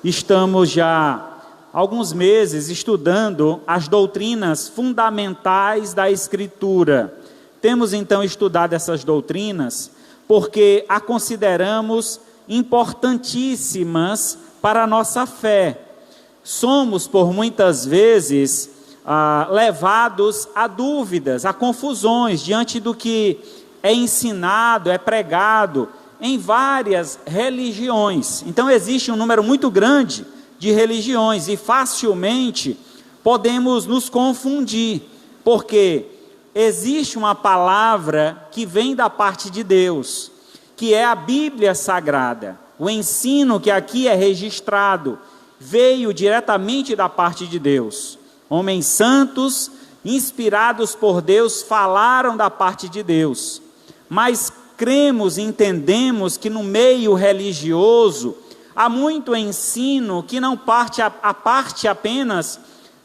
estamos já há alguns meses estudando as doutrinas fundamentais da Escritura. Temos então estudado essas doutrinas porque a consideramos importantíssimas para a nossa fé. Somos, por muitas vezes, levados a dúvidas, a confusões diante do que é ensinado, é pregado em várias religiões. Então existe um número muito grande de religiões e facilmente podemos nos confundir, porque existe uma palavra que vem da parte de Deus, que é a Bíblia Sagrada. O ensino que aqui é registrado veio diretamente da parte de Deus. Homens santos, inspirados por Deus, falaram da parte de Deus. Mas cremos e entendemos que no meio religioso há muito ensino que não parte apenas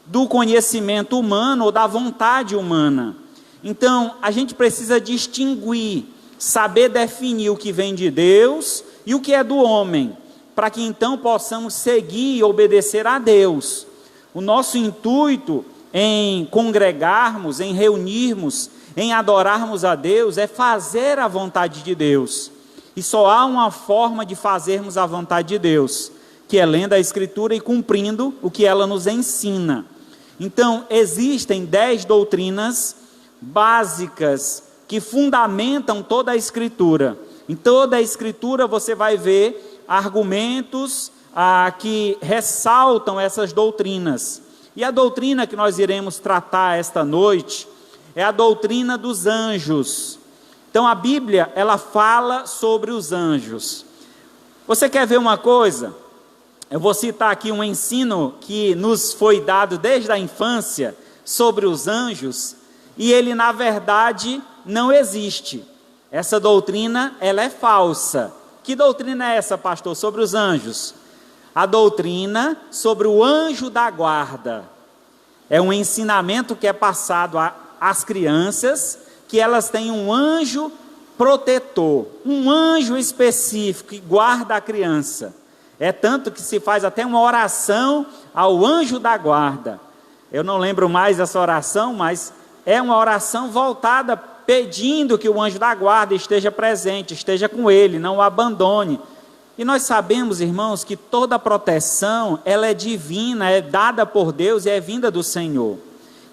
do conhecimento humano ou da vontade humana. Então, a gente precisa distinguir, saber definir o que vem de Deus e o que é do homem, para que então possamos seguir e obedecer a Deus. O nosso intuito em congregarmos, em reunirmos, em adorarmos a Deus, é fazer a vontade de Deus. E só há uma forma de fazermos a vontade de Deus, que é lendo a Escritura e cumprindo o que ela nos ensina. Então, existem 10 doutrinas básicas que fundamentam toda a Escritura. Em toda a Escritura você vai ver argumentos que ressaltam essas doutrinas. E a doutrina que nós iremos tratar esta noite é a doutrina dos anjos. Então a Bíblia, ela fala sobre os anjos. Você quer ver uma coisa? Eu vou citar aqui um ensino que nos foi dado desde a infância sobre os anjos, e ele na verdade não existe. Essa doutrina, ela é falsa. Que doutrina é essa, pastor, sobre os anjos? A doutrina sobre o anjo da guarda. É um ensinamento que é passado às crianças, que elas têm um anjo protetor, um anjo específico que guarda a criança. É tanto que se faz até uma oração ao anjo da guarda. Eu não lembro mais dessa oração, mas é uma oração voltada pedindo que o anjo da guarda esteja presente, esteja com ele, não o abandone. E nós sabemos, irmãos, que toda proteção, ela é divina, é dada por Deus e é vinda do Senhor.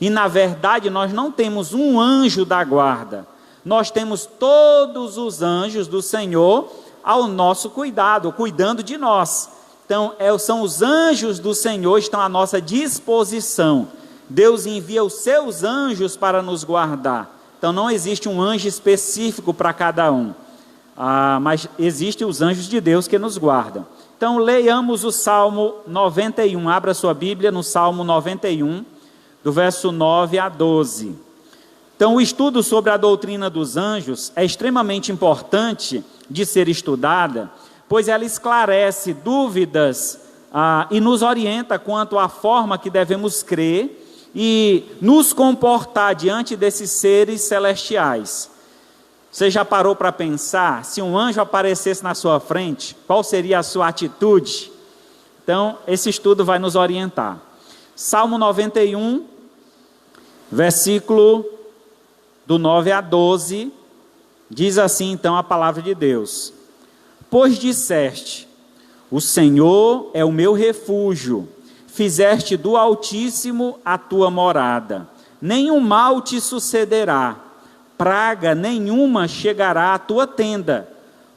E na verdade nós não temos um anjo da guarda, nós temos todos os anjos do Senhor ao nosso cuidado, cuidando de nós. Então são os anjos do Senhor que estão à nossa disposição. Deus envia os seus anjos para nos guardar. Então não existe um anjo específico para cada um, mas existem os anjos de Deus que nos guardam. Então leiamos o Salmo 91, abra sua Bíblia no Salmo 91, do verso 9 a 12. Então, o estudo sobre a doutrina dos anjos é extremamente importante de ser estudada, pois ela esclarece dúvidas e nos orienta quanto à forma que devemos crer e nos comportar diante desses seres celestiais. Você já parou para pensar, se um anjo aparecesse na sua frente, qual seria a sua atitude? Então, esse estudo vai nos orientar. Salmo 91, versículo do 9 a 12, diz assim então a palavra de Deus: Pois disseste, o Senhor é o meu refúgio, fizeste do Altíssimo a tua morada, nenhum mal te sucederá, praga nenhuma chegará à tua tenda,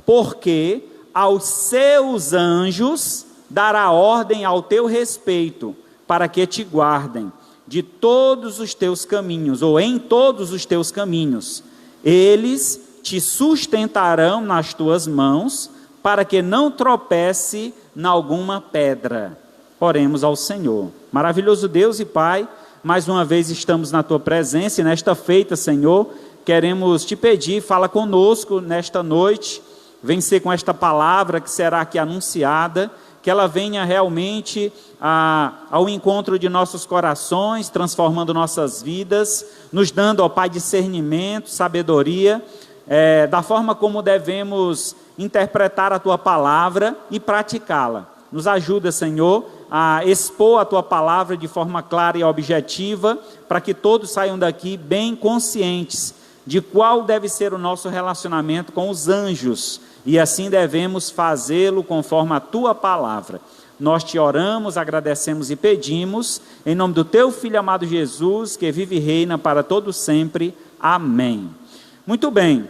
porque aos seus anjos dará ordem ao teu respeito, para que te guardem de todos os teus caminhos, ou em todos os teus caminhos. Eles te sustentarão nas tuas mãos, para que não tropece em alguma pedra. Oremos ao Senhor. Maravilhoso Deus e Pai, mais uma vez estamos na tua presença, e nesta feita, Senhor, queremos te pedir, fala conosco nesta noite, vem ser com esta palavra que será aqui anunciada, que ela venha realmente ao encontro de nossos corações, transformando nossas vidas, nos dando, ó Pai, discernimento, sabedoria, da forma como devemos interpretar a tua palavra e praticá-la. Nos ajuda, Senhor, a expor a Tua palavra de forma clara e objetiva, para que todos saiam daqui bem conscientes de qual deve ser o nosso relacionamento com os anjos, e assim devemos fazê-lo conforme a Tua palavra. Nós te oramos, agradecemos e pedimos, em nome do Teu Filho amado Jesus, que vive e reina para todo sempre. Amém. Muito bem,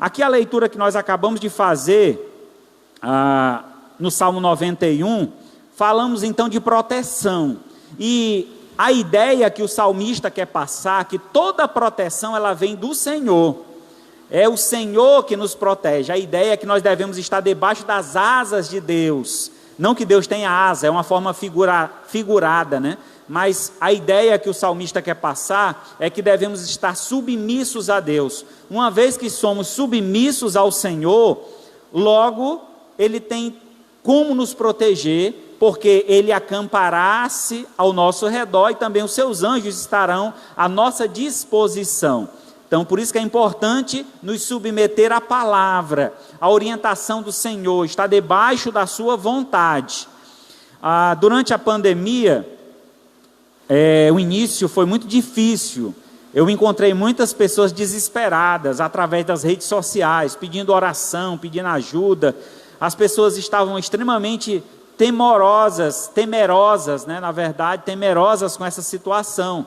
aqui a leitura que nós acabamos de fazer, no Salmo 91, falamos então de proteção, e a ideia que o salmista quer passar, que toda proteção ela vem do Senhor, é o Senhor que nos protege. A ideia é que nós devemos estar debaixo das asas de Deus, não que Deus tenha asa, é uma forma figurada, né? Mas a ideia que o salmista quer passar é que devemos estar submissos a Deus. Uma vez que somos submissos ao Senhor, logo Ele tem como nos proteger, porque Ele acampará-se ao nosso redor e também os seus anjos estarão à nossa disposição. Então, por isso que é importante nos submeter à palavra, à orientação do Senhor, estar debaixo da sua vontade. Durante a pandemia, o início foi muito difícil. Eu encontrei muitas pessoas desesperadas através das redes sociais, pedindo oração, pedindo ajuda. As pessoas estavam extremamente temerosas, né? Na verdade, temerosas com essa situação.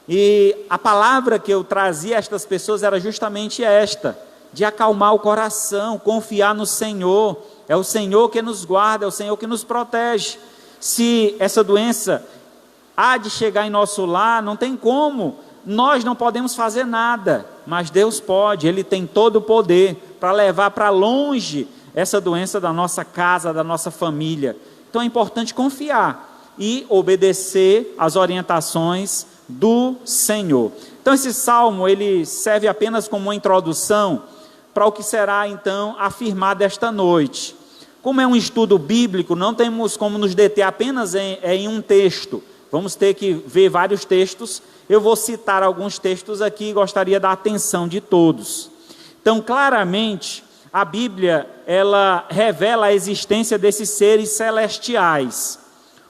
E a palavra que eu trazia a estas pessoas era justamente esta, de acalmar o coração, confiar no Senhor. É o Senhor que nos guarda, é o Senhor que nos protege. Se essa doença há de chegar em nosso lar, não tem como, nós não podemos fazer nada, mas Deus pode, Ele tem todo o poder para levar para longe essa doença da nossa casa, da nossa família. Então é importante confiar e obedecer às orientações do Senhor. Então esse salmo, ele serve apenas como uma introdução para o que será então afirmado esta noite. Como é um estudo bíblico, não temos como nos deter apenas em um texto, vamos ter que ver vários textos. Eu vou citar alguns textos aqui e gostaria da atenção de todos. Então, claramente, a Bíblia, ela revela a existência desses seres celestiais,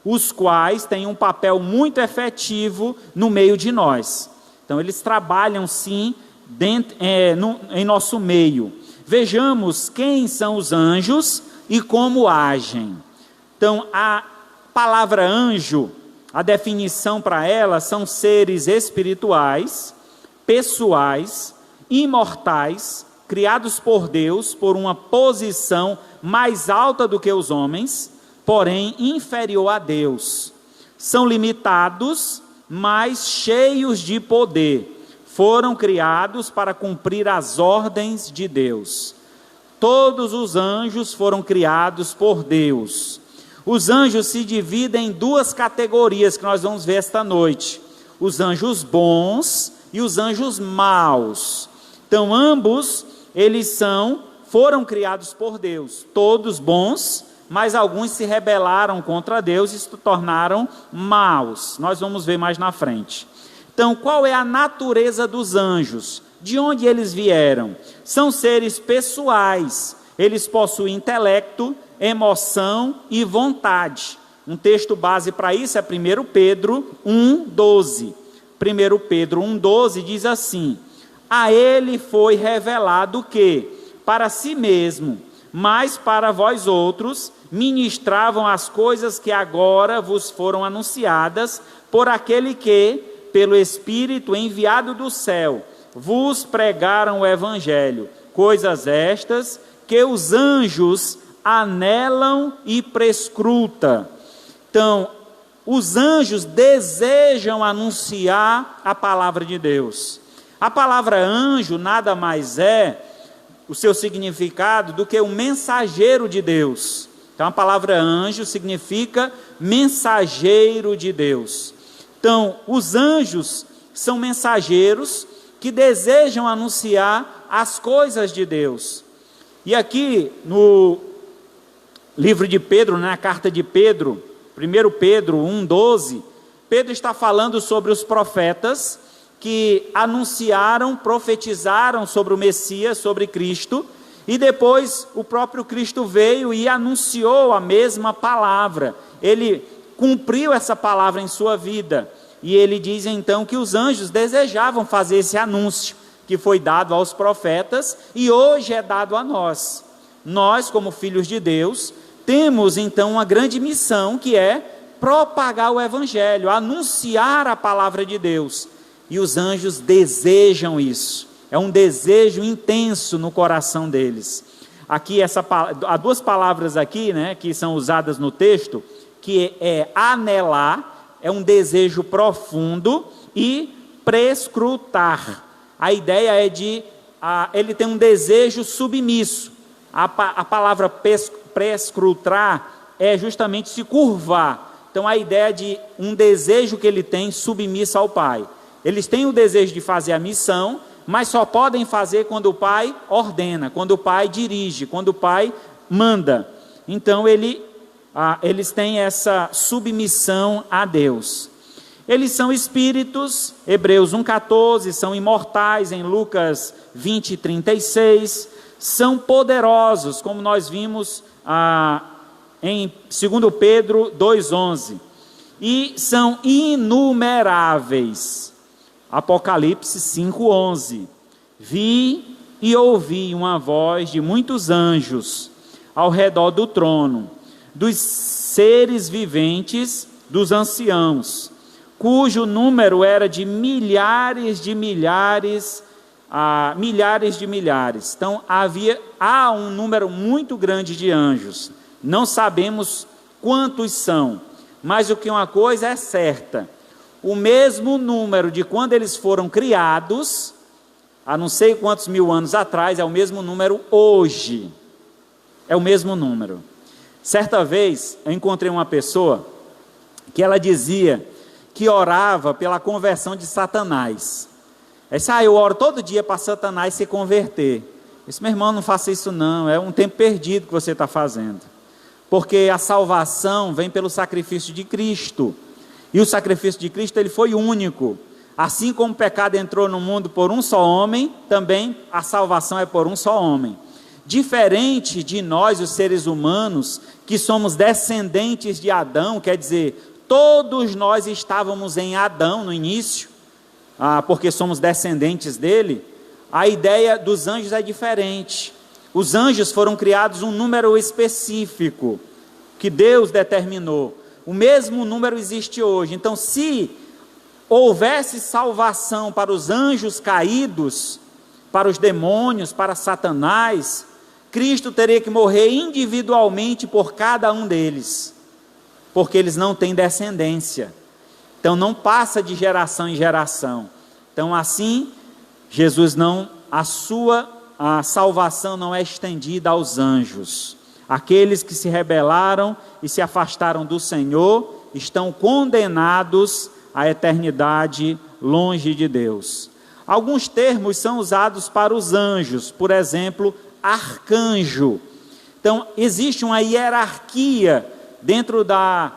os quais têm um papel muito efetivo no meio de nós. Então, eles trabalham sim em nosso meio. Vejamos quem são os anjos e como agem. Então, a palavra anjo, a definição para ela são seres espirituais, pessoais, imortais, criados por Deus por uma posição mais alta do que os homens, porém inferior a Deus. São limitados, mas cheios de poder. Foram criados para cumprir as ordens de Deus. Todos os anjos foram criados por Deus. Os anjos se dividem em duas categorias que nós vamos ver esta noite: os anjos bons e os anjos maus. Então ambos, eles foram criados por Deus, todos bons, mas alguns se rebelaram contra Deus e se tornaram maus. Nós vamos ver mais na frente. Então, qual é a natureza dos anjos? De onde eles vieram? São seres pessoais, eles possuem intelecto, emoção e vontade. Um texto base para isso é 1 Pedro 1,12. 1 Pedro 1,12 diz assim: a ele foi revelado que, para si mesmo, mas para vós outros, ministravam as coisas que agora vos foram anunciadas por aquele que, pelo Espírito enviado do céu, vos pregaram o Evangelho, coisas estas que os anjos anelam e prescrutam. Então, os anjos desejam anunciar a palavra de Deus. A palavra anjo nada mais é, o seu significado, do que um mensageiro de Deus. Então a palavra anjo significa mensageiro de Deus. Então os anjos são mensageiros que desejam anunciar as coisas de Deus. E aqui no livro de Pedro, na carta de Pedro, 1 Pedro 1,12, Pedro está falando sobre os profetas que anunciaram, profetizaram sobre o Messias, sobre Cristo, E depois o próprio Cristo veio e anunciou a mesma palavra. Ele cumpriu essa palavra em sua vida. E ele diz então que os anjos desejavam fazer esse anúncio que foi dado aos profetas e hoje é dado a nós. Nós, como filhos de Deus, temos então uma grande missão, que é propagar o evangelho, anunciar a palavra de Deus. E os anjos desejam isso. É um desejo intenso no coração deles. Aqui há duas palavras aqui, né, que são usadas no texto, que é anelar, é um desejo profundo, e prescrutar. A ideia é ele tem um desejo submisso. A palavra prescrutar é justamente se curvar. Então a ideia de um desejo que ele tem submisso ao Pai. Eles têm o desejo de fazer a missão, mas só podem fazer quando o Pai ordena, quando o Pai dirige, quando o Pai manda. Então eles têm essa submissão a Deus. Eles são espíritos, Hebreus 1,14, são imortais, em Lucas 20:36, são poderosos, como nós vimos em 2 Pedro 2,11, e são inumeráveis, Apocalipse 5,11, vi e ouvi uma voz de muitos anjos ao redor do trono, dos seres viventes, dos anciãos, cujo número era de milhares de milhares, milhares de milhares. Então há um número muito grande de anjos. Não sabemos quantos são, mas uma coisa é certa: o mesmo número de quando eles foram criados, há não sei quantos mil anos atrás, é o mesmo número hoje. É o mesmo número. Certa vez eu encontrei uma pessoa que ela dizia que orava pela conversão de Satanás. Ela disse: eu oro todo dia para Satanás se converter. Eu disse: meu irmão, não faça isso não, é um tempo perdido que você está fazendo. Porque a salvação vem pelo sacrifício de Cristo. E o sacrifício de Cristo, ele foi único. Assim como o pecado entrou no mundo por um só homem, também a salvação é por um só homem. Diferente de nós, os seres humanos, que somos descendentes de Adão, quer dizer, todos nós estávamos em Adão no início, porque somos descendentes dele. A ideia dos anjos é diferente. Os anjos foram criados um número específico, que Deus determinou. O mesmo número existe hoje. Então, se houvesse salvação para os anjos caídos, para os demônios, para Satanás, Cristo teria que morrer individualmente por cada um deles, porque eles não têm descendência. Então não passa de geração em geração. Então assim, a salvação não é estendida aos anjos. Aqueles que se rebelaram e se afastaram do Senhor estão condenados à eternidade longe de Deus. Alguns termos são usados para os anjos, por exemplo, arcanjo. Então existe uma hierarquia dentro da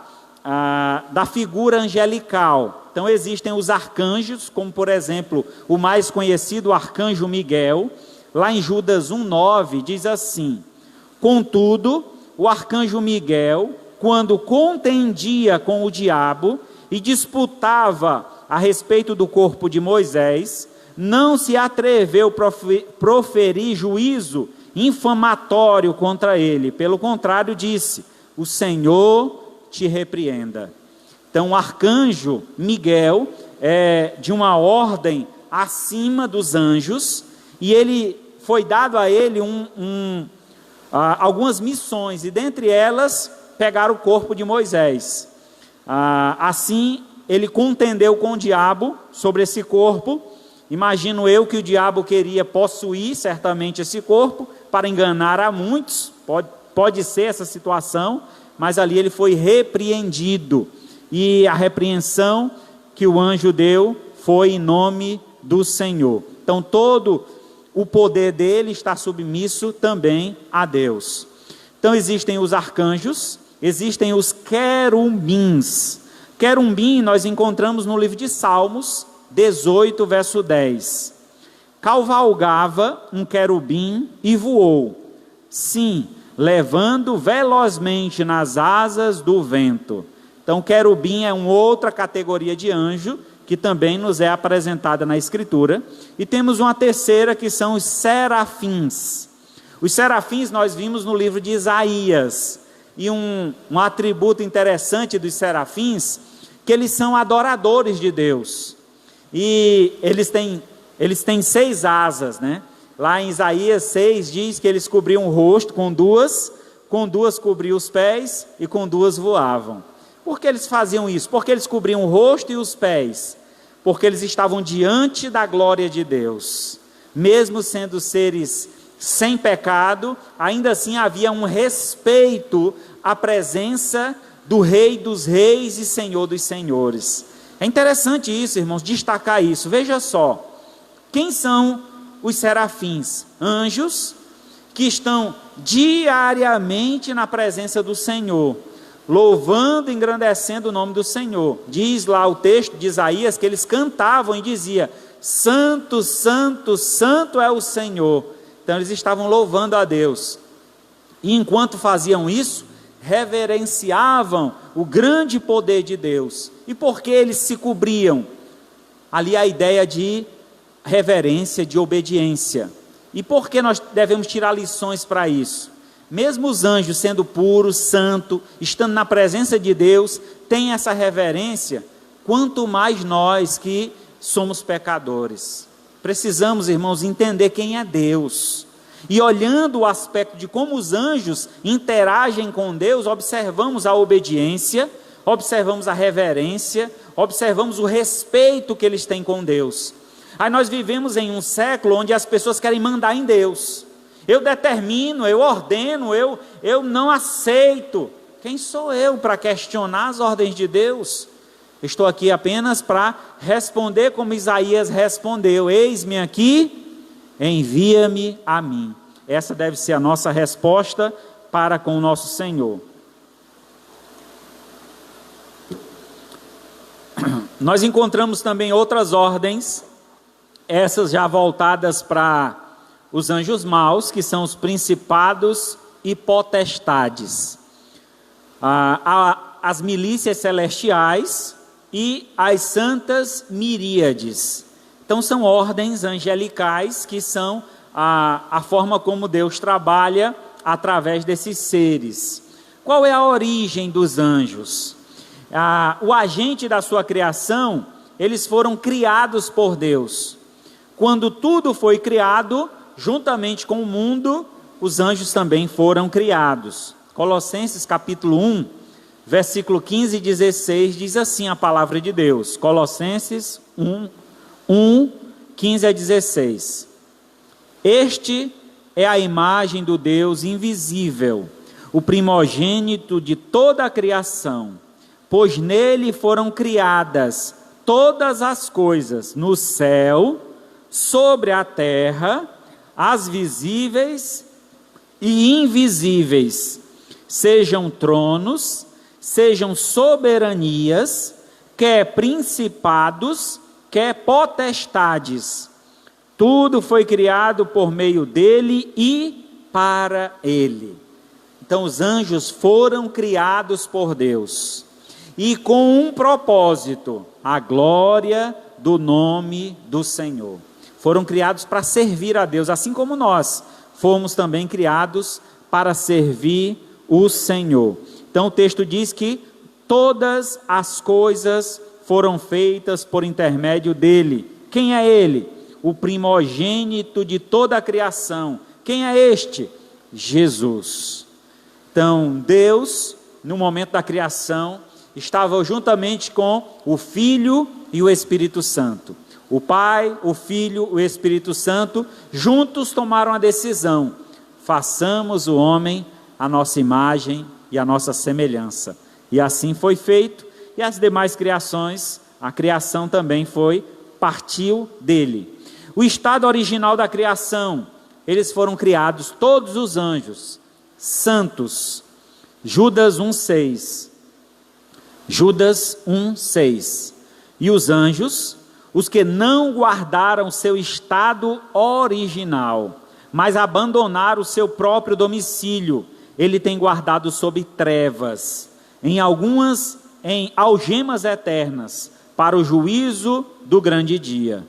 figura angelical. Então existem os arcanjos, como por exemplo, o mais conhecido, o arcanjo Miguel. Lá em Judas 1,9 diz assim: contudo, o arcanjo Miguel, quando contendia com o diabo e disputava a respeito do corpo de Moisés, não se atreveu a proferir juízo infamatório contra ele. Pelo contrário, disse: o Senhor te repreenda. Então o arcanjo Miguel é de uma ordem acima dos anjos, e ele foi dado a ele algumas missões, e dentre elas pegar o corpo de Moisés. Assim ele contendeu com o diabo sobre esse corpo. Imagino eu que o diabo queria possuir certamente esse corpo para enganar a muitos. Pode ser essa situação, mas ali ele foi repreendido, e a repreensão que o anjo deu foi em nome do Senhor. Então todo o poder dele está submisso também a Deus. Então existem os arcanjos, existem os querubins. Querubim nós encontramos no livro de Salmos 18, verso 10. Cavalgava um querubim e voou. Sim, levando velozmente nas asas do vento. Então, querubim é uma outra categoria de anjo, que também nos é apresentada na Escritura. E temos uma terceira, que são os serafins. Os serafins nós vimos no livro de Isaías. E um atributo interessante dos serafins, que eles são adoradores de Deus. E eles têm 6 asas, né? Lá em Isaías 6 diz que eles cobriam o rosto com duas cobriam os pés e com 2 voavam. Por que eles faziam isso? Porque eles cobriam o rosto e os pés? Porque eles estavam diante da glória de Deus. Mesmo sendo seres sem pecado, ainda assim havia um respeito à presença do Rei dos Reis e Senhor dos Senhores. É interessante isso, irmãos, destacar isso. Veja só, quem são os serafins? Anjos que estão diariamente na presença do Senhor, louvando e engrandecendo o nome do Senhor. Diz lá o texto de Isaías que eles cantavam e dizia: Santo, Santo, Santo é o Senhor. Então eles estavam louvando a Deus. E enquanto faziam isso, reverenciavam o grande poder de Deus. E por que eles se cobriam? Ali a ideia de reverência, de obediência. E por que nós devemos tirar lições para isso? Mesmo os anjos sendo puros, santos, estando na presença de Deus, têm essa reverência, quanto mais nós que somos pecadores. Precisamos, irmãos, entender quem é Deus. E olhando o aspecto de como os anjos interagem com Deus, observamos a obediência, observamos a reverência, observamos o respeito que eles têm com Deus. Aí nós vivemos em um século onde as pessoas querem mandar em Deus. Eu determino, eu ordeno, eu não aceito. Quem sou eu para questionar as ordens de Deus? Estou aqui apenas para responder como Isaías respondeu: eis-me aqui, envia-me a mim. Essa deve ser a nossa resposta para com o nosso Senhor. Nós encontramos também outras ordens, essas já voltadas para os anjos maus, que são os principados e potestades. As milícias celestiais e as santas miríades. Então são ordens angelicais que são a forma como Deus trabalha através desses seres. Qual é a origem dos anjos? O agente da sua criação, eles foram criados por Deus. Quando tudo foi criado, juntamente com o mundo, os anjos também foram criados. Colossenses capítulo 1, versículo 15 e 16, diz assim a palavra de Deus. Colossenses 1, 15 a 16. Este é a imagem do Deus invisível, o primogênito de toda a criação, pois nele foram criadas todas as coisas, no céu, sobre a terra, as visíveis e invisíveis, sejam tronos, sejam soberanias, quer principados, quer potestades. Tudo foi criado por meio dele e para ele. Então os anjos foram criados por Deus, e com um propósito: a glória do nome do Senhor. Foram criados para servir a Deus, assim como nós fomos também criados para servir o Senhor. Então o texto diz que todas as coisas foram feitas por intermédio dele. Quem é ele? O primogênito de toda a criação. Quem é este? Jesus. Então Deus, no momento da criação, estava juntamente com o Filho e o Espírito Santo. O Pai, o Filho, o Espírito Santo, juntos tomaram a decisão: façamos o homem a nossa imagem e a nossa semelhança. E assim foi feito, e as demais criações, a criação também partiu dele. O estado original da criação, eles foram criados, todos os anjos, santos. Judas 1,6. Judas 1,6. E os anjos, os que não guardaram seu estado original, mas abandonar o seu próprio domicílio, ele tem guardado sob trevas, em algemas eternas, para o juízo do grande dia.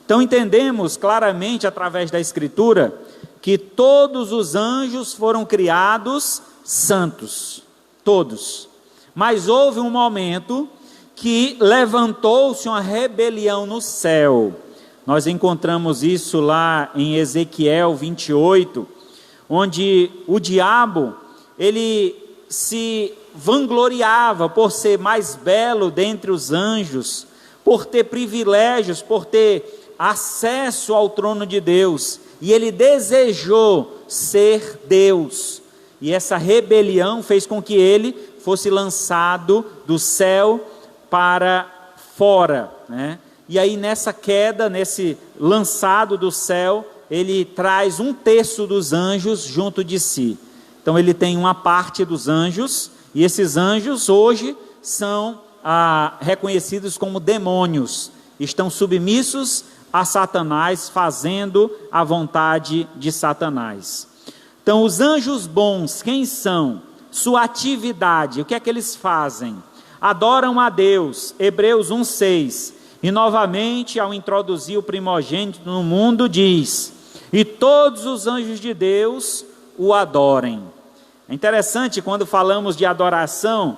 Então entendemos claramente através da Escritura que todos os anjos foram criados santos, todos. Mas houve um momento que levantou-se uma rebelião no céu. Nós encontramos isso lá em Ezequiel 28, onde o diabo, ele se vangloriava por ser mais belo dentre os anjos, por ter privilégios, por ter acesso ao trono de Deus, e ele desejou ser Deus, e essa rebelião fez com que ele fosse lançado do céu para fora, né? E aí nessa queda, nesse lançado do céu, ele traz 1/3 dos anjos junto de si. Então ele tem uma parte dos anjos, e esses anjos hoje são reconhecidos como demônios, estão submissos a Satanás, fazendo a vontade de Satanás. Então os anjos bons, quem são? Sua atividade, o que é que eles fazem? Adoram a Deus, Hebreus 1:6, e novamente ao introduzir o primogênito no mundo diz, e todos os anjos de Deus o adorem. É interessante quando falamos de adoração,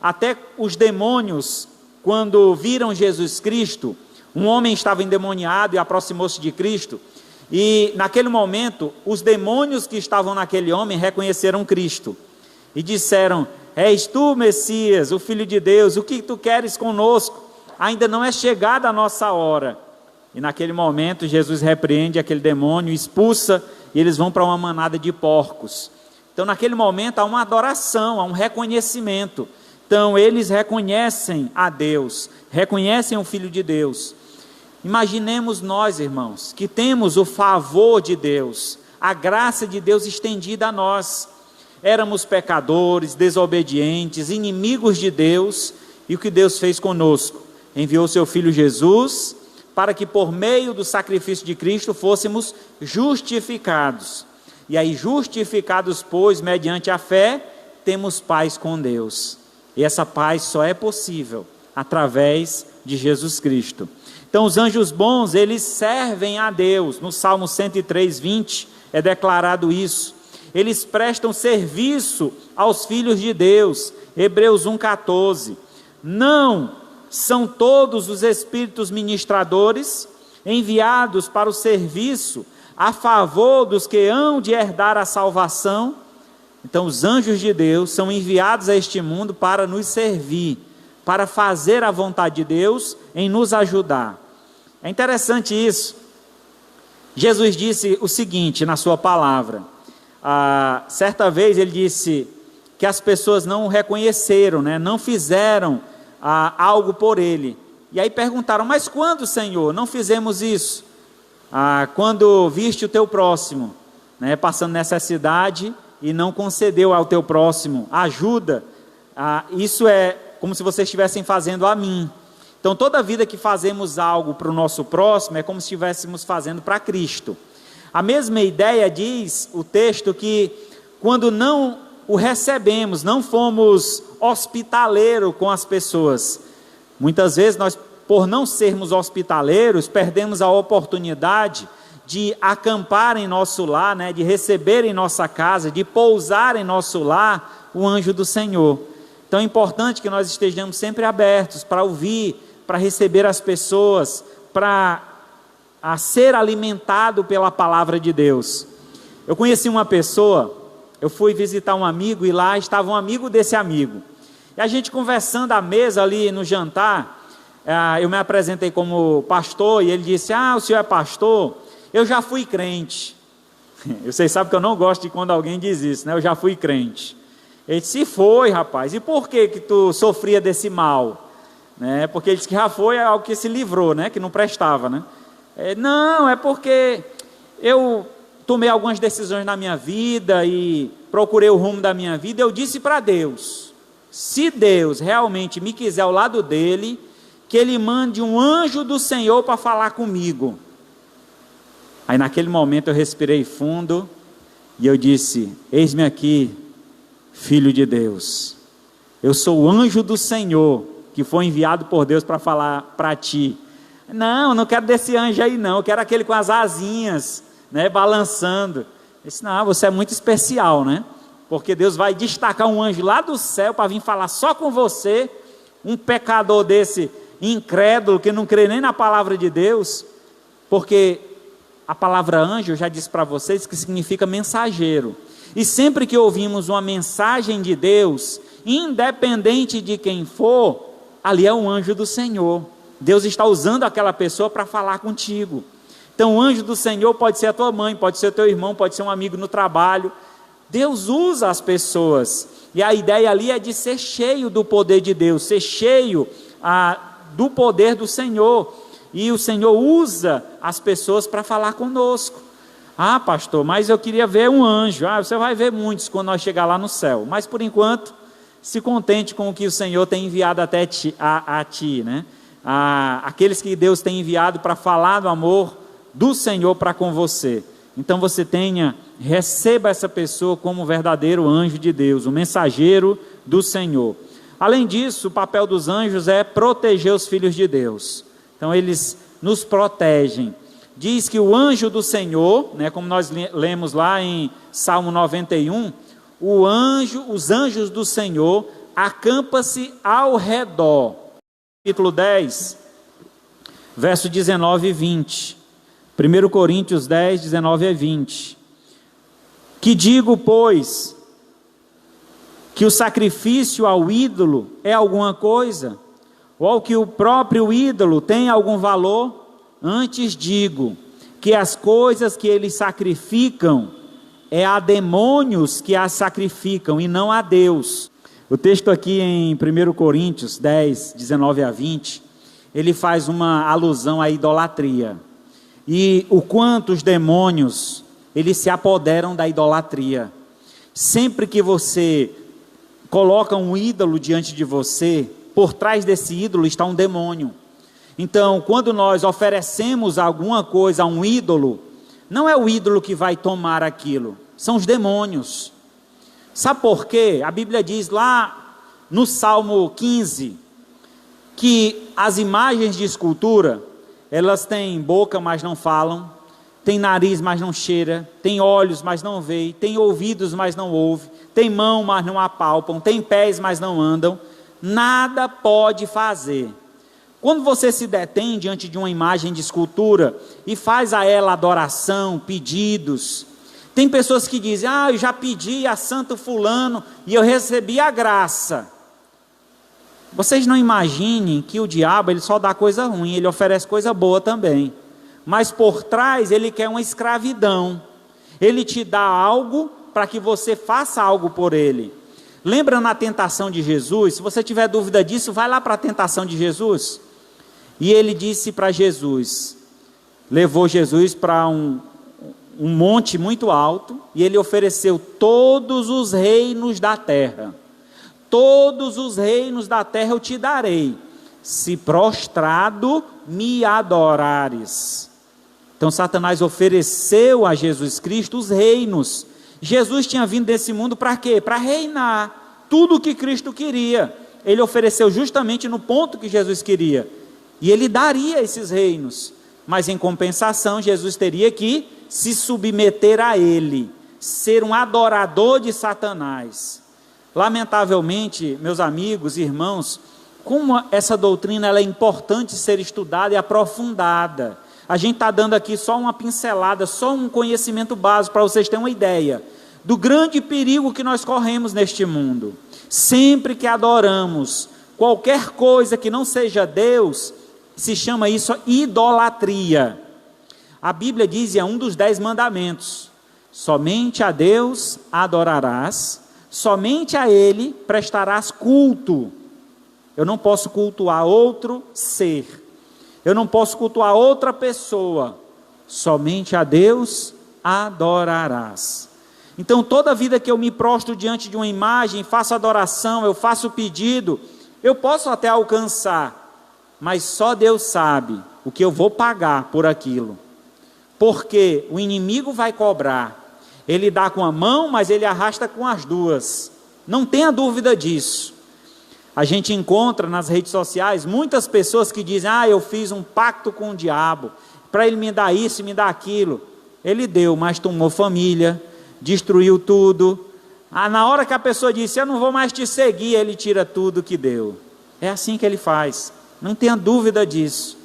até os demônios, quando viram Jesus Cristo, um homem estava endemoniado e aproximou-se de Cristo, e naquele momento, os demônios que estavam naquele homem reconheceram Cristo, e disseram, és tu, Messias, o Filho de Deus, o que tu queres conosco? Ainda não é chegada a nossa hora. E naquele momento, Jesus repreende aquele demônio, expulsa, e eles vão para uma manada de porcos. Então naquele momento há uma adoração, há um reconhecimento. Então eles reconhecem a Deus, reconhecem o Filho de Deus. Imaginemos nós, irmãos, que temos o favor de Deus, a graça de Deus estendida a nós. Éramos pecadores, desobedientes, inimigos de Deus, e o que Deus fez conosco? Enviou seu Filho Jesus, para que por meio do sacrifício de Cristo fôssemos justificados. E aí justificados, pois, mediante a fé, temos paz com Deus. E essa paz só é possível através de Jesus Cristo. Então os anjos bons, eles servem a Deus. No Salmo 103:20 é declarado isso. Eles prestam serviço aos filhos de Deus. Hebreus 1:14. Não são todos os espíritos ministradores enviados para o serviço a favor dos que hão de herdar a salvação? Então os anjos de Deus são enviados a este mundo para nos servir, para fazer a vontade de Deus em nos ajudar. É interessante isso. Jesus disse o seguinte na sua palavra, certa vez ele disse que as pessoas não o reconheceram, né? Não fizeram algo por ele, e aí perguntaram, mas quando, Senhor, não fizemos isso? Quando viste o teu próximo, né, passando necessidade e não concedeu ao teu próximo ajuda, isso é como se vocês estivessem fazendo a mim. Então toda vida que fazemos algo para o nosso próximo, é como se estivéssemos fazendo para Cristo. A mesma ideia diz o texto que quando não o recebemos, não fomos hospitaleiros com as pessoas. Muitas vezes nós, por não sermos hospitaleiros, perdemos a oportunidade de acampar em nosso lar, né, de receber em nossa casa, de pousar em nosso lar o anjo do Senhor. Então é importante que nós estejamos sempre abertos para ouvir, para receber as pessoas, para ser alimentado pela palavra de Deus. Eu conheci uma pessoa, eu fui visitar um amigo e lá estava um amigo desse amigo. E a gente conversando à mesa ali no jantar, eu me apresentei como pastor e ele disse, o senhor é pastor? Eu já fui crente. Vocês sabem que eu não gosto de quando alguém diz isso, né? Eu já fui crente. Ele disse, foi, rapaz, e por que tu sofria desse mal? Né? Porque ele disse que já foi algo que se livrou, né? Que não prestava, né? Não, é porque eu tomei algumas decisões na minha vida e procurei o rumo da minha vida. Eu disse para Deus, se Deus realmente me quiser ao lado dele, que ele mande um anjo do Senhor para falar comigo. Aí naquele momento eu respirei fundo e eu disse: eis-me aqui, filho de Deus. Eu sou o anjo do Senhor, que foi enviado por Deus para falar para ti. Não, não quero desse anjo aí não, eu quero aquele com as asinhas, né, balançando. Eu disse: não, você é muito especial, né? Porque Deus vai destacar um anjo lá do céu para vir falar só com você, um pecador desse incrédulo, que não crê nem na palavra de Deus. Porque a palavra anjo, eu já disse para vocês, que significa mensageiro. E sempre que ouvimos uma mensagem de Deus, independente de quem for, ali é um anjo do Senhor. Deus está usando aquela pessoa para falar contigo. Então o anjo do Senhor pode ser a tua mãe, pode ser o teu irmão, pode ser um amigo no trabalho. Deus usa as pessoas. E a ideia ali é de ser cheio do poder de Deus, ser cheio do poder do Senhor. E o Senhor usa as pessoas para falar conosco. Ah, pastor, mas eu queria ver um anjo. Ah, você vai ver muitos quando nós chegar lá no céu. Mas por enquanto, se contente com o que o Senhor tem enviado até a ti, né? Aqueles que Deus tem enviado para falar do amor do Senhor para com você. Então você receba essa pessoa como um verdadeiro anjo de Deus, um mensageiro do Senhor. Além disso, o papel dos anjos é proteger os filhos de Deus. Então eles nos protegem. Diz que o anjo do Senhor, né, como nós lemos lá em Salmo 91, os anjos do Senhor acampa-se ao redor. Capítulo 10, verso 19 e 20. 1 Coríntios 10, 19 a 20. Que digo, pois, que o sacrifício ao ídolo é alguma coisa? Ou que o próprio ídolo tem algum valor? Antes digo, que as coisas que eles sacrificam, é a demônios que as sacrificam, e não a Deus. O texto aqui em 1 Coríntios 10, 19 a 20, ele faz uma alusão à idolatria. E o quanto os demônios, eles se apoderam da idolatria. Sempre que você coloca um ídolo diante de você, por trás desse ídolo está um demônio. Então, quando nós oferecemos alguma coisa a um ídolo, não é o ídolo que vai tomar aquilo, são os demônios. Sabe por quê? A Bíblia diz lá no Salmo 15, que as imagens de escultura, elas têm boca, mas não falam, têm nariz, mas não cheira, têm olhos, mas não veem, têm ouvidos, mas não ouvem, têm mão, mas não apalpam, têm pés, mas não andam, nada pode fazer. Quando você se detém diante de uma imagem de escultura e faz a ela adoração, pedidos, tem pessoas que dizem: ah, eu já pedi a santo fulano e eu recebi a graça. Vocês não imaginem que o diabo, ele só dá coisa ruim, ele oferece coisa boa também. Mas por trás ele quer uma escravidão. Ele te dá algo para que você faça algo por ele. Lembra na tentação de Jesus? Se você tiver dúvida disso, vai lá para a tentação de Jesus. E ele disse para Jesus, levou Jesus para um monte muito alto, e ele ofereceu todos os reinos da terra. Todos os reinos da terra eu te darei, se prostrado me adorares. Então Satanás ofereceu a Jesus Cristo os reinos. Jesus tinha vindo desse mundo para quê? Para reinar tudo o que Cristo queria. Ele ofereceu justamente no ponto que Jesus queria. E ele daria esses reinos. Mas em compensação, Jesus teria que se submeter a ele, ser um adorador de Satanás. Lamentavelmente, meus amigos e irmãos, como essa doutrina ela é importante ser estudada e aprofundada. A gente está dando aqui só uma pincelada, só um conhecimento básico para vocês terem uma ideia do grande perigo que nós corremos neste mundo. Sempre que adoramos qualquer coisa que não seja Deus, se chama isso idolatria. A Bíblia diz, e é um dos 10 mandamentos: somente a Deus adorarás, somente a Ele prestarás culto. Eu não posso cultuar outro ser, eu não posso cultuar outra pessoa, somente a Deus adorarás. Então toda vida que eu me prostro diante de uma imagem, faço adoração, eu faço pedido, eu posso até alcançar, mas só Deus sabe o que eu vou pagar por aquilo. porque o inimigo vai cobrar. Ele dá com a mão, mas ele arrasta com as duas. Não tenha dúvida disso. A gente encontra nas redes sociais muitas pessoas que dizem: eu fiz um pacto com o diabo, para ele me dar isso e me dar aquilo. Ele deu, mas tomou família, destruiu tudo. Na hora que a pessoa disse: eu não vou mais te seguir, ele tira tudo que deu. É assim que ele faz, não tenha dúvida disso.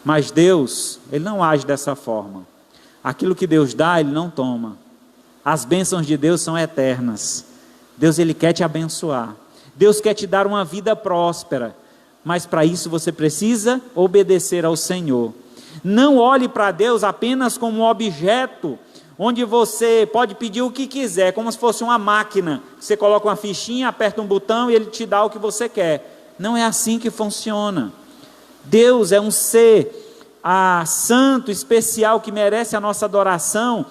Mas Deus, Ele não age dessa forma. Aquilo que Deus dá, Ele não toma. As bênçãos de Deus são eternas. Deus, Ele quer te abençoar. Deus quer te dar uma vida próspera. Mas para isso você precisa obedecer ao Senhor. Não olhe para Deus apenas como um objeto, onde você pode pedir o que quiser, como se fosse uma máquina. Você coloca uma fichinha, aperta um botão e Ele te dá o que você quer. Não é assim que funciona. Deus é um ser santo, especial, que merece a nossa adoração,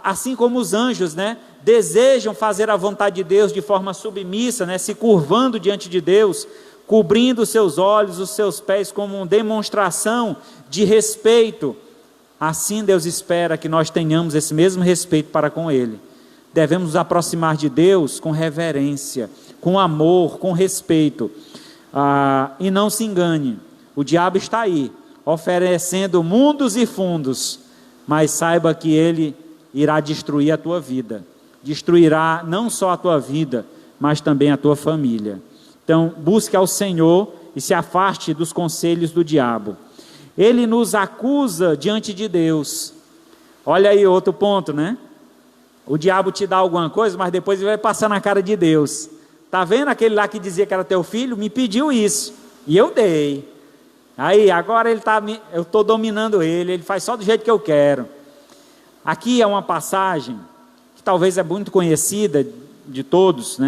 assim como os anjos, desejam fazer a vontade de Deus de forma submissa, se curvando diante de Deus, cobrindo os seus olhos, os seus pés, como uma demonstração de respeito. Assim Deus espera que nós tenhamos esse mesmo respeito para com Ele. Devemos nos aproximar de Deus com reverência, com amor, com respeito. E não se engane, o diabo está aí, oferecendo mundos e fundos, mas saiba que ele irá destruir a tua vida, destruirá não só a tua vida, mas também a tua família. Então busque ao Senhor e se afaste dos conselhos do diabo. Ele nos acusa diante de Deus. Olha aí outro ponto, O diabo te dá alguma coisa, mas depois ele vai passar na cara de Deus. Está vendo aquele lá que dizia que era teu filho? Me pediu isso, e eu dei. Aí, agora eu estou dominando ele faz só do jeito que eu quero. Aqui é uma passagem, que talvez é muito conhecida de todos,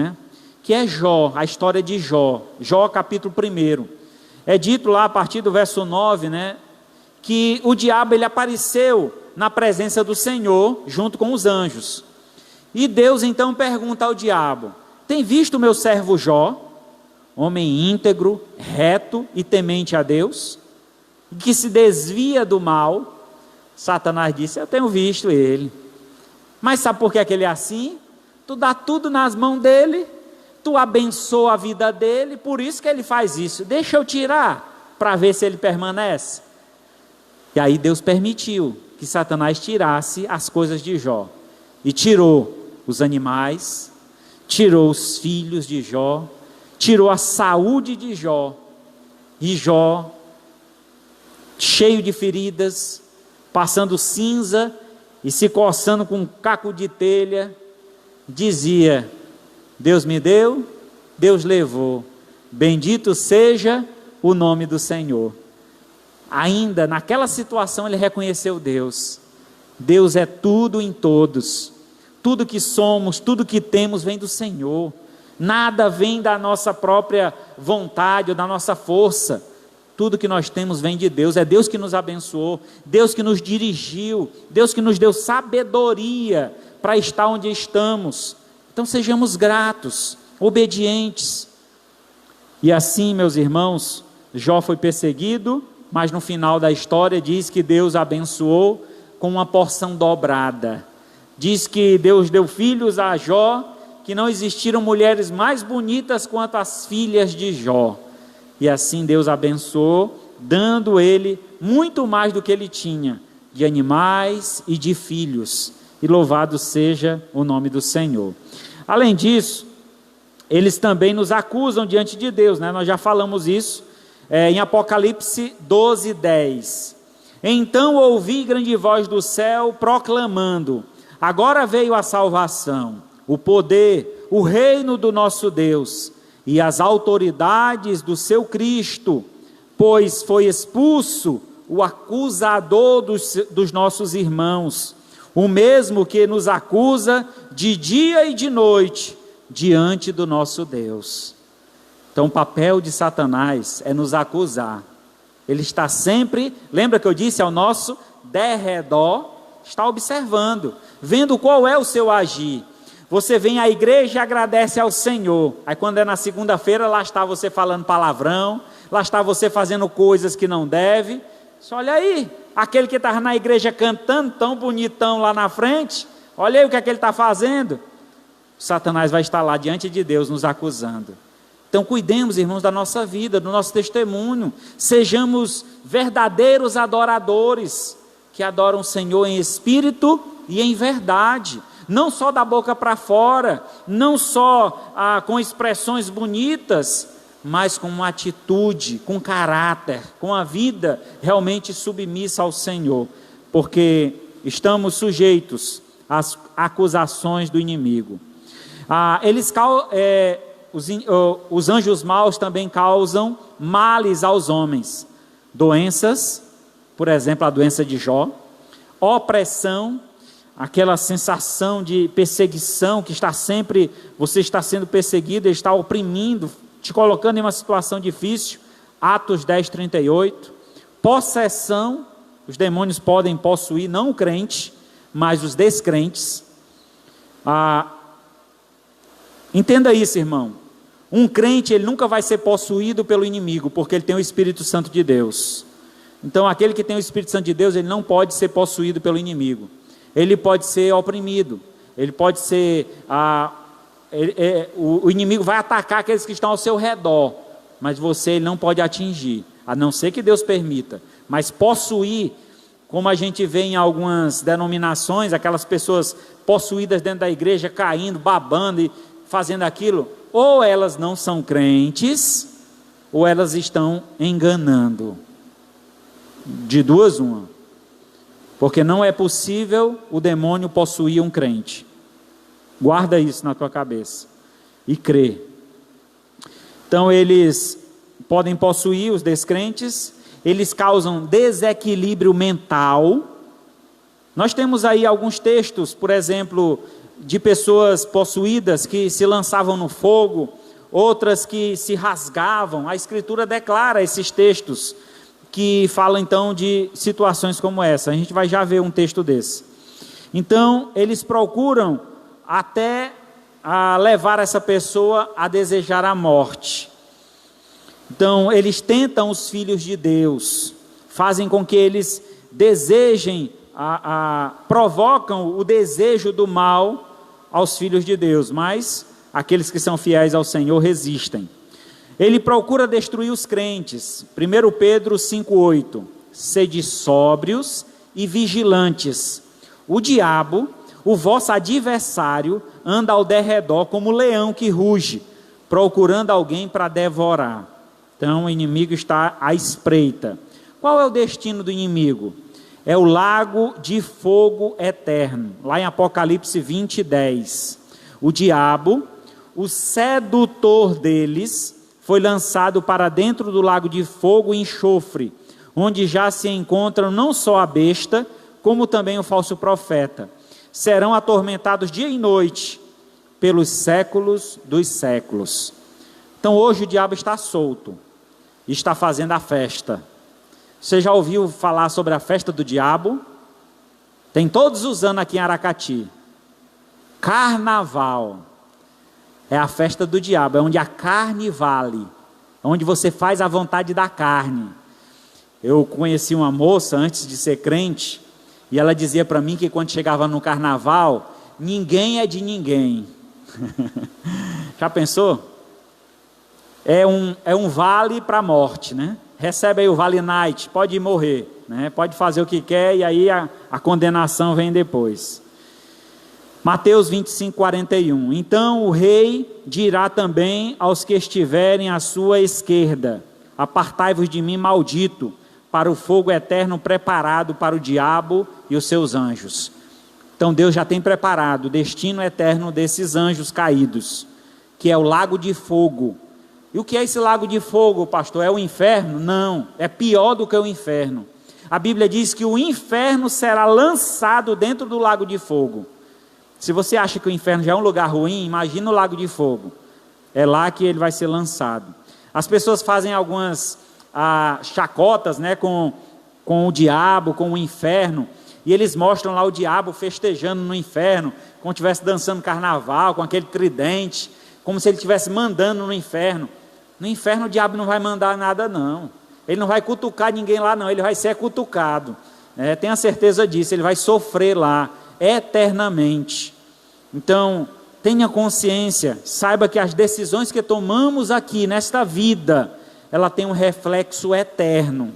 que é Jó, a história de Jó. Jó capítulo 1. É dito lá a partir do verso 9, que o diabo ele apareceu na presença do Senhor, junto com os anjos. E Deus então pergunta ao diabo: tem visto o meu servo Jó, homem íntegro, reto e temente a Deus, que se desvia do mal? Satanás disse: eu tenho visto ele. Mas sabe por que ele é assim? Tu dá tudo nas mãos dele, tu abençoa a vida dele, por isso que ele faz isso. Deixa eu tirar, para ver se ele permanece. E aí Deus permitiu que Satanás tirasse as coisas de Jó. E tirou os animais, tirou os filhos de Jó, tirou a saúde de Jó. E Jó, cheio de feridas, passando cinza e se coçando com um caco de telha, dizia: Deus me deu, Deus levou, bendito seja o nome do Senhor. Ainda naquela situação ele reconheceu Deus. Deus é tudo em todos. Tudo que somos, tudo que temos vem do Senhor. Nada vem da nossa própria vontade ou da nossa força. Tudo que nós temos vem de Deus. É Deus que nos abençoou, Deus que nos dirigiu, Deus que nos deu sabedoria para estar onde estamos. Então sejamos gratos, obedientes. E assim, meus irmãos, Jó foi perseguido, mas no final da história diz que Deus abençoou com uma porção dobrada. Diz que Deus deu filhos a Jó, que não existiram mulheres mais bonitas quanto as filhas de Jó. E assim Deus abençoou, dando ele muito mais do que ele tinha, de animais e de filhos. E louvado seja o nome do Senhor. Além disso, eles também nos acusam diante de Deus, nós já falamos isso, em Apocalipse 12:10. Então ouvi grande voz do céu proclamando: agora veio a salvação, o poder, o reino do nosso Deus e as autoridades do seu Cristo, pois foi expulso o acusador dos nossos irmãos, o mesmo que nos acusa de dia e de noite diante do nosso Deus. Então o papel de Satanás é nos acusar. Ele está sempre, lembra que eu disse, ao nosso derredor, está observando, vendo qual é o seu agir. Você vem à igreja e agradece ao Senhor, aí quando é na segunda-feira, lá está você falando palavrão, lá está você fazendo coisas que não deve. Só olha aí, aquele que estava na igreja cantando tão bonitão lá na frente, olha aí o que é que ele está fazendo. Satanás vai estar lá diante de Deus nos acusando. Então cuidemos, irmãos, da nossa vida, do nosso testemunho, sejamos verdadeiros adoradores, que adoram o Senhor em espírito e em verdade, não só da boca para fora, não só com expressões bonitas, mas com uma atitude, com caráter, com a vida realmente submissa ao Senhor, porque estamos sujeitos às acusações do inimigo. Os anjos maus também causam males aos homens, doenças, por exemplo, a doença de Jó, opressão, aquela sensação de perseguição, que está sempre, você está sendo perseguido, ele está oprimindo, te colocando em uma situação difícil, Atos 10, 38, possessão, os demônios podem possuir, não o crente, mas os descrentes. Entenda isso, irmão, um crente, ele nunca vai ser possuído pelo inimigo, porque ele tem o Espírito Santo de Deus. Então aquele que tem o Espírito Santo de Deus, ele não pode ser possuído pelo inimigo, ele pode ser oprimido, ele pode ser, o inimigo vai atacar aqueles que estão ao seu redor, mas você ele não pode atingir, a não ser que Deus permita. Mas possuir, como a gente vê em algumas denominações, aquelas pessoas possuídas dentro da igreja, caindo, babando e fazendo aquilo, ou elas não são crentes, ou elas estão enganando. De duas uma, porque não é possível o demônio possuir um crente. Guarda isso na tua cabeça e crê. Então eles podem possuir os descrentes, eles causam desequilíbrio mental. Nós temos aí alguns textos, por exemplo, de pessoas possuídas que se lançavam no fogo, outras que se rasgavam. A Escritura declara esses textos que falam então de situações como essa. A gente vai já ver um texto desse. Então eles procuram até levar essa pessoa a desejar a morte. Então eles tentam os filhos de Deus, fazem com que eles desejem, provocam o desejo do mal aos filhos de Deus, mas aqueles que são fiéis ao Senhor resistem. Ele procura destruir os crentes. 1 Pedro 5,8: sede sóbrios e vigilantes. O diabo, o vosso adversário, anda ao derredor como leão que ruge, procurando alguém para devorar. Então o inimigo está à espreita. Qual é o destino do inimigo? É o lago de fogo eterno, lá em Apocalipse 20, 10. O diabo, o sedutor deles, foi lançado para dentro do lago de fogo e enxofre, onde já se encontram não só a besta, como também o falso profeta. Serão atormentados dia e noite, pelos séculos dos séculos. Então hoje o diabo está solto, está fazendo a festa. Você já ouviu falar sobre a festa do diabo? Tem todos os anos aqui em Aracati. Carnaval. É a festa do diabo, é onde a carne vale, é onde você faz a vontade da carne. Eu conheci uma moça antes de ser crente, e ela dizia para mim que quando chegava no carnaval, ninguém é de ninguém. Já pensou? É um vale para a morte, né? Recebe aí o Vale Night, pode morrer, né? Pode fazer o que quer, e aí a condenação vem depois. Mateus 25, 41. Então o rei dirá também aos que estiverem à sua esquerda: apartai-vos de mim, maldito, para o fogo eterno preparado para o diabo e os seus anjos. Então Deus já tem preparado o destino eterno desses anjos caídos, que é o lago de fogo. E o que é esse lago de fogo, pastor? É o inferno? Não, é pior do que o inferno. A Bíblia diz que o inferno será lançado dentro do lago de fogo. Se você acha que o inferno já é um lugar ruim, imagina o lago de fogo. É lá que ele vai ser lançado. As pessoas fazem algumas chacotas, né, com o diabo, com o inferno, e eles mostram lá o diabo festejando no inferno, como se estivesse dançando carnaval, com aquele tridente, como se ele estivesse mandando no inferno. No inferno o diabo não vai mandar nada não. Ele não vai cutucar ninguém lá não, ele vai ser cutucado. tenha certeza disso, ele vai sofrer lá eternamente. Então, tenha consciência, saiba que as decisões que tomamos aqui nesta vida, ela tem um reflexo eterno.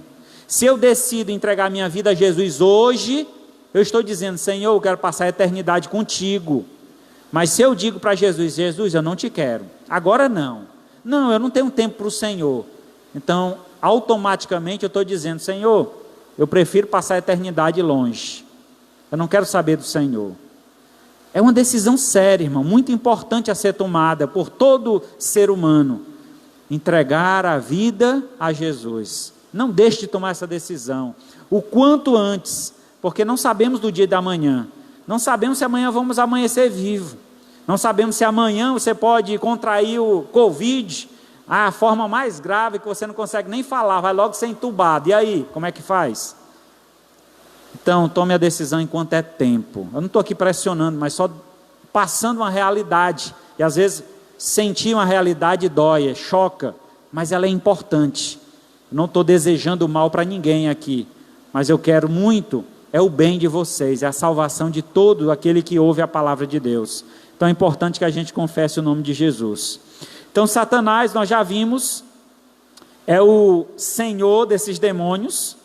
Se eu decido entregar minha vida a Jesus hoje, eu estou dizendo: Senhor, eu quero passar a eternidade contigo. Mas se eu digo para Jesus: Jesus, eu não te quero, agora não, eu não tenho tempo para o Senhor, então automaticamente eu estou dizendo: Senhor, eu prefiro passar a eternidade longe, eu não quero saber do Senhor. É uma decisão séria, irmão, muito importante a ser tomada por todo ser humano, entregar a vida a Jesus. Não deixe de tomar essa decisão, o quanto antes, porque não sabemos do dia da manhã, não sabemos se amanhã vamos amanhecer vivo, não sabemos se amanhã você pode contrair o Covid, a forma mais grave que você não consegue nem falar, vai logo ser entubado, e aí, como é que faz? Então, tome a decisão enquanto é tempo. Eu não estou aqui pressionando, mas só passando uma realidade, e às vezes sentir uma realidade dói, choca, mas ela é importante. Eu não estou desejando mal para ninguém aqui, mas eu quero muito, é o bem de vocês, é a salvação de todo aquele que ouve a palavra de Deus. Então é importante que a gente confesse o nome de Jesus. Então Satanás, nós já vimos, é o senhor desses demônios.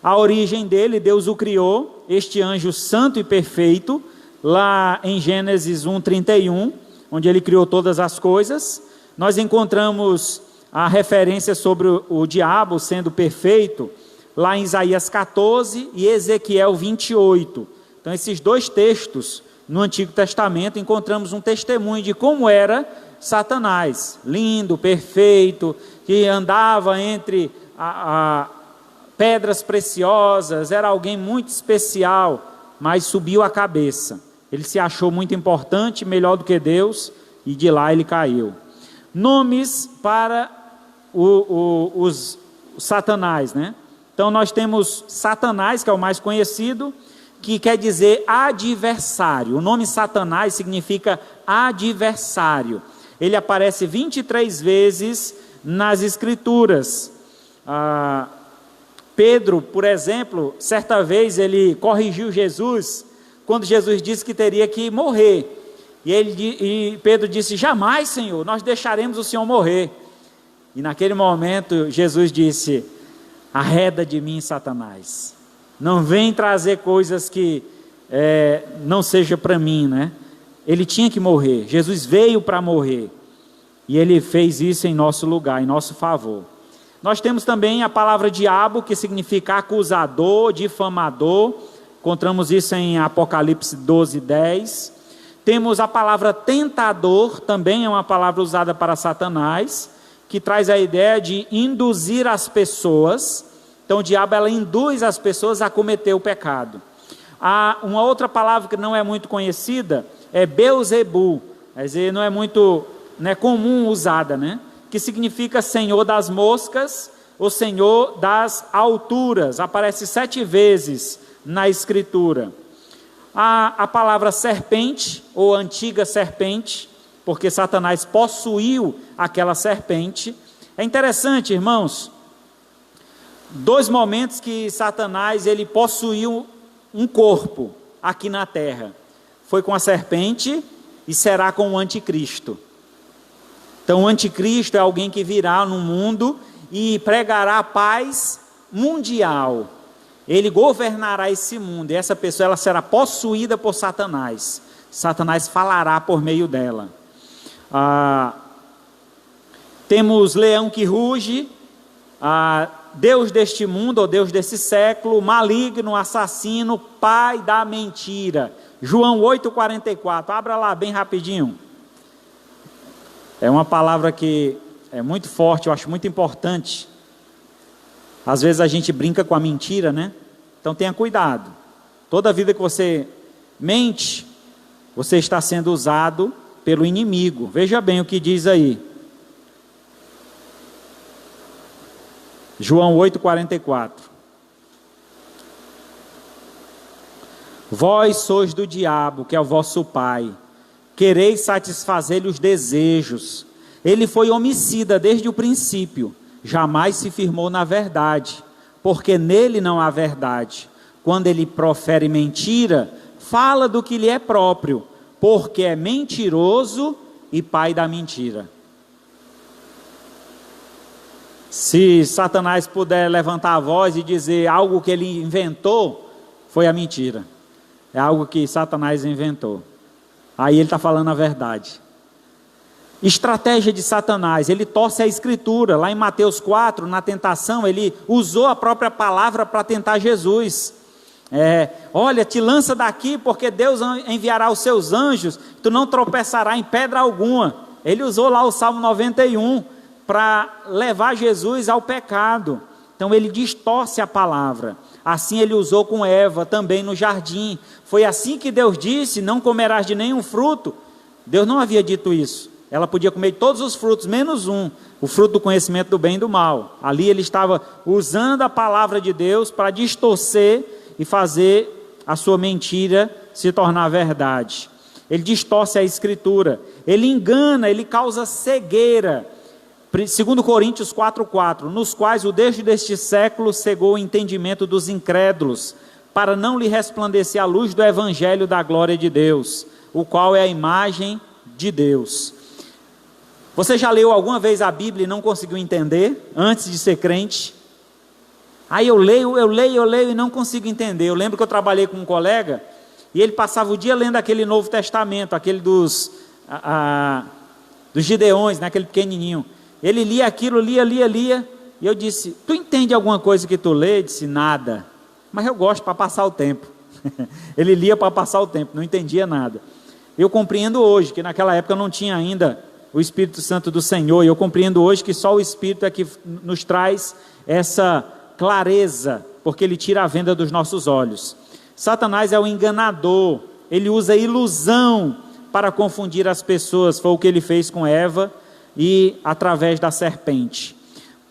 A origem dele, Deus o criou, este anjo santo e perfeito, lá em Gênesis 1:31, onde ele criou todas as coisas. Nós encontramos a referência sobre o diabo sendo perfeito, lá em Isaías 14 e Ezequiel 28. Então esses dois textos, no Antigo Testamento, encontramos um testemunho de como era Satanás, lindo, perfeito, que andava entre pedras preciosas, era alguém muito especial, mas subiu a cabeça, ele se achou muito importante, melhor do que Deus, e de lá ele caiu. Nomes para os Satanás, né? Então nós temos Satanás, que é o mais conhecido, que quer dizer adversário. O nome Satanás significa adversário. Ele aparece 23 vezes nas Escrituras. Pedro, por exemplo, certa vez ele corrigiu Jesus, quando Jesus disse que teria que morrer. E Pedro disse: jamais, Senhor, nós deixaremos o Senhor morrer. E naquele momento Jesus disse: arreda de mim, Satanás. Não vem trazer coisas que não seja para mim, né? Ele tinha que morrer, Jesus veio para morrer. E ele fez isso em nosso lugar, em nosso favor. Nós temos também a palavra diabo, que significa acusador, difamador. Encontramos isso em Apocalipse 12:10. Temos a palavra tentador, também é uma palavra usada para Satanás, que traz a ideia de induzir as pessoas. Então o diabo, ela induz as pessoas a cometer o pecado. Há uma outra palavra que não é muito conhecida, é Beelzebul, quer dizer, não é muito comum usada, né? Que significa senhor das moscas, ou senhor das alturas. Aparece 7 vezes na Escritura. A palavra serpente, ou antiga serpente, porque Satanás possuiu aquela serpente. É interessante, irmãos, 2 momentos que Satanás ele possuiu um corpo aqui na terra. Foi com a serpente e será com o anticristo. Então o anticristo é alguém que virá no mundo e pregará a paz mundial. Ele governará esse mundo, e essa pessoa ela será possuída por Satanás. Satanás falará por meio dela. Temos leão que ruge, Deus deste mundo, ou Deus desse século, maligno, assassino, pai da mentira. João 8,44, abra lá bem rapidinho. É uma palavra que é muito forte, eu acho muito importante. Às vezes a gente brinca com a mentira, né? Então tenha cuidado. Toda vida que você mente, você está sendo usado pelo inimigo. Veja bem o que diz aí. João 8,44. Vós sois do diabo, que é o vosso pai. Quereis satisfazer-lhe os desejos. Ele foi homicida desde o princípio. Jamais se firmou na verdade, porque nele não há verdade. quando ele profere mentira, fala do que lhe é próprio, porque é mentiroso e pai da mentira. Se Satanás puder levantar a voz e dizer algo que ele inventou, foi a mentira. É algo que Satanás inventou. Aí ele está falando a verdade. Estratégia de Satanás, ele torce a escritura. Lá em Mateus 4, na tentação, ele usou a própria palavra para tentar Jesus. Olha, te lança daqui, porque Deus enviará os seus anjos, tu não tropeçará em pedra alguma. Ele usou lá o Salmo 91 para levar Jesus ao pecado. Então ele distorce a palavra. Assim ele usou com Eva também no jardim. Foi assim que Deus disse: não comerás de nenhum fruto. Deus não havia dito isso. Ela podia comer todos os frutos, menos um, o fruto do conhecimento do bem e do mal. Ali ele estava usando a palavra de Deus para distorcer e fazer a sua mentira se tornar verdade. Ele distorce a escritura, ele engana, ele causa cegueira. 2 Coríntios 4,4, nos quais o Deus deste século cegou o entendimento dos incrédulos, para não lhe resplandecer a luz do evangelho da glória de Deus, o qual é a imagem de Deus. Você já leu alguma vez a Bíblia e não conseguiu entender, antes de ser crente? Aí eu leio e não consigo entender. Eu lembro que eu trabalhei com um colega, e ele passava o dia lendo aquele Novo Testamento, aquele dos Gideões, né, aquele pequenininho. Ele lia aquilo, lia, e eu disse: tu entende alguma coisa que tu lê? Ele disse: nada, mas eu gosto para passar o tempo. Ele lia para passar o tempo, não entendia nada. Eu compreendo hoje, que naquela época não tinha ainda o Espírito Santo do Senhor, e eu compreendo hoje que só o Espírito é que nos traz essa clareza, porque ele tira a venda dos nossos olhos. Satanás é o enganador, ele usa ilusão para confundir as pessoas. Foi o que ele fez com Eva e através da serpente.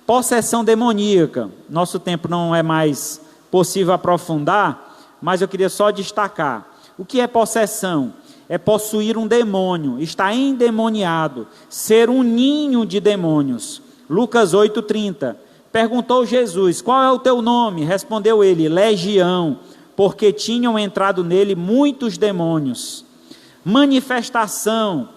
Possessão demoníaca, nosso tempo não é mais possível aprofundar, mas eu queria só destacar. O que é possessão? É possuir um demônio, estar endemoniado, ser um ninho de demônios. Lucas 8,30, perguntou Jesus: qual é o teu nome? Respondeu ele: Legião, porque tinham entrado nele muitos demônios. Manifestação,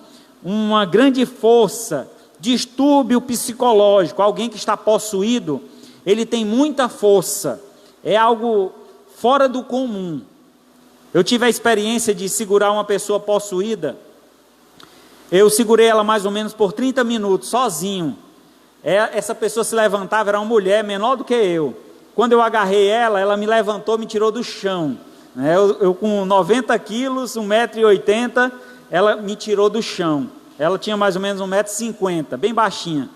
uma grande força, distúrbio psicológico. Alguém que está possuído, ele tem muita força, é algo fora do comum. Eu tive a experiência de segurar uma pessoa possuída. Eu segurei ela mais ou menos por 30 minutos, sozinho. Essa pessoa se levantava, era uma mulher menor do que eu. Quando eu agarrei ela, ela me levantou, me tirou do chão. Eu com 90 quilos, 1,80 m, ela me tirou do chão. Ela tinha mais ou menos 1,50 m, bem baixinha.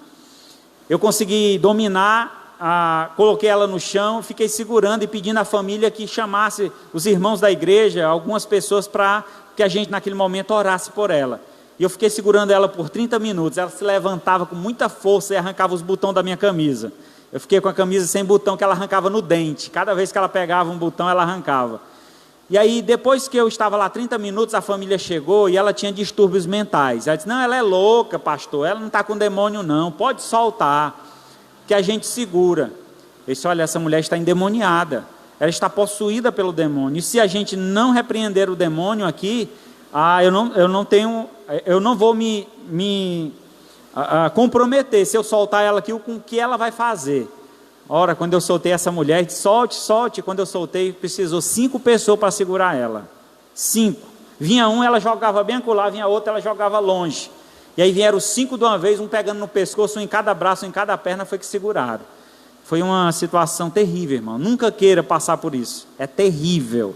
Eu consegui dominar, coloquei ela no chão, fiquei segurando e pedindo à família que chamasse os irmãos da igreja, algumas pessoas, para que a gente naquele momento orasse por ela. E eu fiquei segurando ela por 30 minutos, ela se levantava com muita força e arrancava os botões da minha camisa. Eu fiquei com a camisa sem botão, que ela arrancava no dente, cada vez que ela pegava um botão ela arrancava. E aí depois que eu estava lá 30 minutos, a família chegou e ela tinha distúrbios mentais. Ela disse: não, ela é louca, pastor, ela não está com demônio não, pode soltar, que a gente segura. Eu disse: olha, essa mulher está endemoniada, ela está possuída pelo demônio, e se a gente não repreender o demônio aqui, eu não vou me comprometer se eu soltar ela aqui com o que ela vai fazer. Ora, quando eu soltei essa mulher, disse: solte, quando eu soltei, precisou 5 pessoas para segurar ela, 5, vinha um, ela jogava bem acolá, vinha outra, ela jogava longe, e aí vieram 5 de uma vez, um pegando no pescoço, um em cada braço, um em cada perna, foi que seguraram. Foi uma situação terrível, irmão, nunca queira passar por isso, é terrível,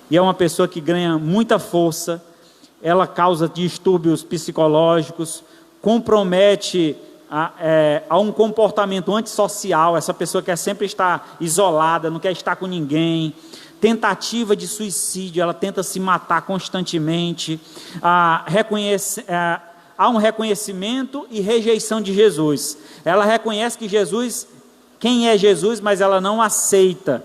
e é uma pessoa que ganha muita força, ela causa distúrbios psicológicos, compromete a um comportamento antissocial. Essa pessoa quer sempre estar isolada, não quer estar com ninguém. Tentativa de suicídio, ela tenta se matar constantemente. Há um reconhecimento e rejeição de Jesus. Ela reconhece que Jesus, quem é Jesus, mas ela não aceita.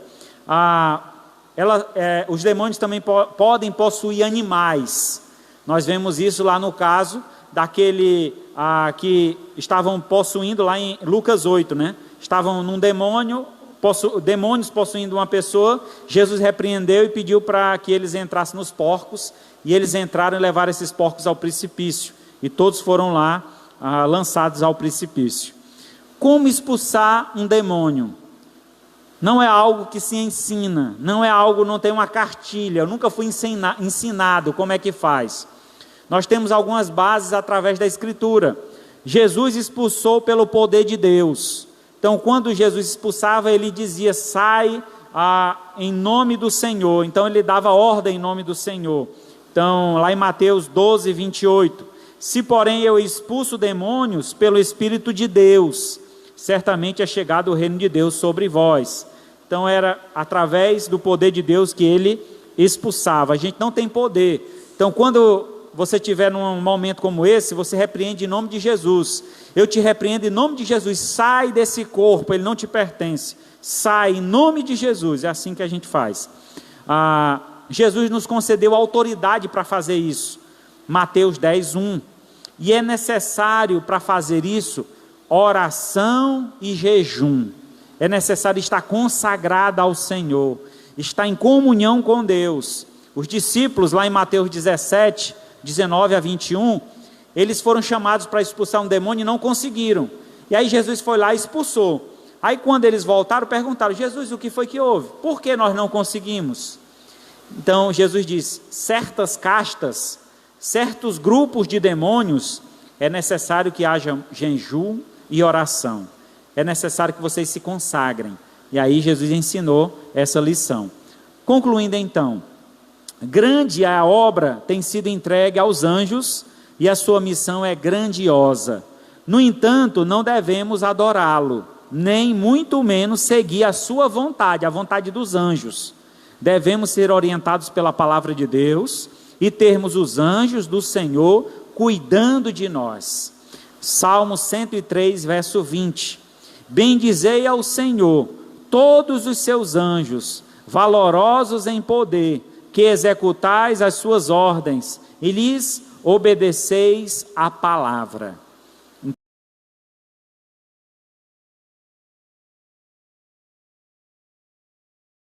Os demônios também podem possuir animais. Nós vemos isso lá no caso daquele que estavam possuindo lá em Lucas 8, né? Estavam num demônio demônios possuindo uma pessoa, Jesus repreendeu e pediu para que eles entrassem nos porcos, e eles entraram e levaram esses porcos ao precipício, e todos foram lá lançados ao precipício. Como expulsar um demônio? Não é algo que se ensina, não tem uma cartilha, eu nunca fui ensinado como é que faz. Nós temos algumas bases através da Escritura. Jesus expulsou pelo poder de Deus. Então, quando Jesus expulsava, ele dizia, sai em nome do Senhor. Então, ele dava ordem em nome do Senhor. Então, lá em Mateus 12, 28, se porém eu expulso demônios pelo Espírito de Deus, certamente é chegado o reino de Deus sobre vós. Então, era através do poder de Deus que ele expulsava. A gente não tem poder. Então, quando você estiver num momento como esse, você repreende em nome de Jesus. Eu te repreendo em nome de Jesus. Sai desse corpo, ele não te pertence. Sai em nome de Jesus. É assim que a gente faz. Jesus nos concedeu autoridade para fazer isso. Mateus 10, 1. E é necessário para fazer isso oração e jejum. É necessário estar consagrado ao Senhor, estar em comunhão com Deus. Os discípulos, lá em Mateus 17, 19 a 21, eles foram chamados para expulsar um demônio e não conseguiram. E aí Jesus foi lá e expulsou. Aí quando eles voltaram, perguntaram, Jesus, o que foi que houve? Por que nós não conseguimos? Então Jesus disse, certas castas, certos grupos de demônios, é necessário que haja jejum e oração. É necessário que vocês se consagrem. E aí Jesus ensinou essa lição. Concluindo então, grande a obra tem sido entregue aos anjos e a sua missão é grandiosa. No entanto, não devemos adorá-lo, nem muito menos seguir a sua vontade, a vontade dos anjos. Devemos ser orientados pela palavra de Deus e termos os anjos do Senhor cuidando de nós. Salmo 103, verso 20. Bendizei ao Senhor todos os seus anjos, valorosos em poder, que executais as suas ordens e lhes obedeceis a palavra.